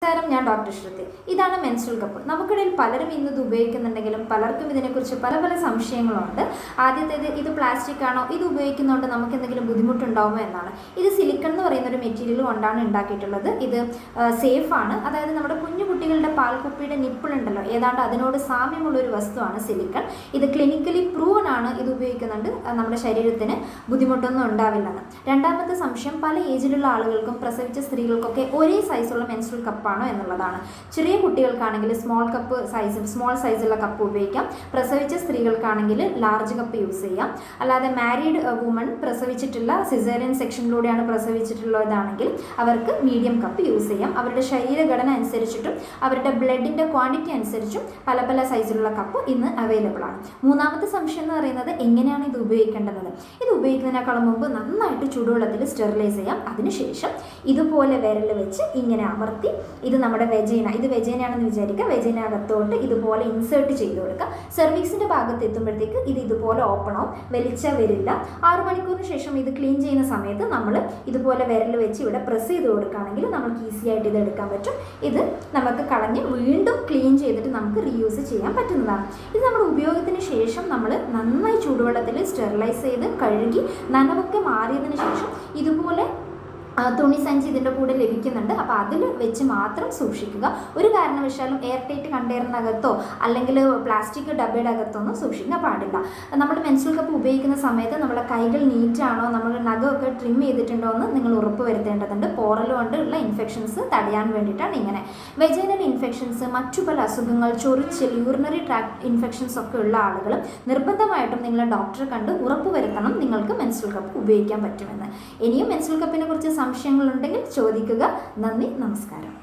നമസ്കാരം, ഞാൻ ഡോക്ടർ ശ്രുതി. ഇതാണ് മെൻസ്ട്രൽ കപ്പ്. നമുക്കിടയിൽ പലരും ഇന്നത് ഉപയോഗിക്കുന്നുണ്ടെങ്കിലും പലർക്കും ഇതിനെക്കുറിച്ച് പല പല സംശയങ്ങളുണ്ട്. ആദ്യത്തേത്, ഇത് പ്ലാസ്റ്റിക് ആണോ, ഇത് ഉപയോഗിക്കുന്നതുകൊണ്ട് നമുക്ക് എന്തെങ്കിലും ബുദ്ധിമുട്ടുണ്ടാവുമോ എന്നാണ്. ഇത് സിലിക്കൺ എന്ന് പറയുന്ന ഒരു മെറ്റീരിയൽ കൊണ്ടാണ് ഉണ്ടാക്കിയിട്ടുള്ളത്. ഇത് സേഫാണ്. അതായത് നമ്മുടെ കുഞ്ഞു കുട്ടികളുടെ പാൽക്കുപ്പിയുടെ നിപ്പിളുണ്ടല്ലോ, ഏതാണ്ട് അതിനോട് സാമ്യമുള്ള ഒരു വസ്തുവാണ് സിലിക്കൺ. ഇത് ക്ലിനിക്കലി പ്രൂവൻ ആണ്. ഇത് ഉപയോഗിക്കുന്നുണ്ട് നമ്മുടെ ശരീരത്തിന് ബുദ്ധിമുട്ടൊന്നും ഉണ്ടാവില്ലെന്ന്. രണ്ടാമത്തെ സംശയം, പല ഏജിലുള്ള ആളുകൾക്കും പ്രസവിച്ച സ്ത്രീകൾക്കൊക്കെ ഒരേ സൈസുള്ള മെൻസ്ട്രൽ കപ്പ് ആണോ എന്നുള്ളതാണ്. ചെറിയ കുട്ടികൾക്കാണെങ്കിൽ സ്മോൾ സൈസുള്ള കപ്പ് ഉപയോഗിക്കാം. പ്രസവിച്ച സ്ത്രീകൾക്കാണെങ്കിൽ ലാർജ് കപ്പ് യൂസ് ചെയ്യാം. അല്ലാതെ മാരീഡ് വുമൺ പ്രസവിച്ചിട്ടുള്ള സിസേറിയൻ സെക്ഷനിലൂടെയാണ് പ്രസവിച്ചിട്ടുള്ളതാണെങ്കിൽ അവർക്ക് മീഡിയം കപ്പ് യൂസ് ചെയ്യാം. അവരുടെ ശരീരഘടന അനുസരിച്ചിട്ടും അവരുടെ ബ്ലഡിൻ്റെ ക്വാണ്ടിറ്റി അനുസരിച്ചും പല പല സൈസിലുള്ള കപ്പ് ഇന്ന് അവൈലബിൾ ആണ്. മൂന്നാമത്തെ സംശയം എന്ന് പറയുന്നത്, എങ്ങനെയാണ് ഇത് ഉപയോഗിക്കേണ്ടത്? ഇത് ഉപയോഗിക്കുന്നതിനേക്കാളും മുമ്പ് നന്നായിട്ട് ചൂടുവെള്ളത്തിൽ സ്റ്റെറിലൈസ് ചെയ്യാം. അതിനുശേഷം ഇതുപോലെ വിരൽ വെച്ച് ഇങ്ങനെ അമർത്തി, ഇത് നമ്മുടെ വെജൈനയാണെന്ന് വിചാരിക്കുക, വെജൈനകത്തോട്ട് ഇതുപോലെ ഇൻസേർട്ട് ചെയ്ത് കൊടുക്കുക. സെർവിക്സിൻ്റെ ഭാഗത്ത് എത്തുമ്പോഴത്തേക്ക് ഇത് ഇതുപോലെ ഓപ്പൺ ആവും, വലിച്ചാൽ വരില്ല. 6 മണിക്കൂറിന് ശേഷം ഇത് ക്ലീൻ ചെയ്യുന്ന സമയത്ത് നമ്മൾ ഇതുപോലെ വിരൽ വെച്ച് ഇവിടെ പ്രസ് ചെയ്ത് കൊടുക്കുകയാണെങ്കിൽ നമുക്ക് ഈസി ആയിട്ട് ഇത് എടുക്കാൻ പറ്റും. ഇത് നമുക്ക് കളഞ്ഞ് വീണ്ടും ക്ലീൻ ചെയ്തിട്ട് നമുക്ക് റീയൂസ് ചെയ്യാൻ പറ്റുന്നതാണ്. ഇത് നമ്മുടെ ഉപയോഗത്തിന് ശേഷം നമ്മൾ നന്നായി ചൂടുവെള്ളത്തിൽ സ്റ്റെറിലൈസ് ചെയ്ത് കഴുകി നനവൊക്കെ മാറിയതിന് ശേഷം ഇതുപോലെ തുണി സഞ്ചി ഇതിൻ്റെ കൂടെ ലഭിക്കുന്നുണ്ട്. അപ്പോൾ അതിൽ വെച്ച് മാത്രം സൂക്ഷിക്കുക. ഒരു കാരണവശാലും എയർ ടൈറ്റ് കണ്ടെയ്നറിനകത്തോ അല്ലെങ്കിൽ പ്ലാസ്റ്റിക് ഡബ്ബയുടെ അകത്തൊന്നും സൂക്ഷിക്കാൻ പാടില്ല. നമ്മൾ മെൻസ്ട്രൽ കപ്പ് ഉപയോഗിക്കുന്ന സമയത്ത് നമ്മുടെ കൈകൾ നീറ്റാണോ, നമ്മൾ നഖമൊക്കെ ട്രിം ചെയ്തിട്ടുണ്ടോ എന്ന് നിങ്ങൾ ഉറപ്പ് വരുത്തേണ്ടതുണ്ട്. പോറൽ കൊണ്ടുള്ള ഇൻഫെക്ഷൻസ് തടയാൻ വേണ്ടിയിട്ടാണ് ഇങ്ങനെ. വെജൈനൽ ഇൻഫെക്ഷൻസ്, മറ്റു പല അസുഖങ്ങൾ, ചൊറിച്ചിൽ, യൂറിനറി ട്രാക്ട് ഇൻഫെക്ഷൻസ് ഒക്കെ ഉള്ള ആളുകൾ നിർബന്ധമായിട്ടും നിങ്ങളെ ഡോക്ടറെ കണ്ട് ഉറപ്പ് വരുത്തണം നിങ്ങൾക്ക് മെൻസ്ട്രൽ കപ്പ് ഉപയോഗിക്കാൻ പറ്റുമെന്ന്. ഇനിയും മെൻസ്ട്രൽ കപ്പിനെ കുറിച്ച് സംശയങ്ങളുണ്ടെങ്കിൽ ചോദിക്കുക. നന്ദി, നമസ്കാരം.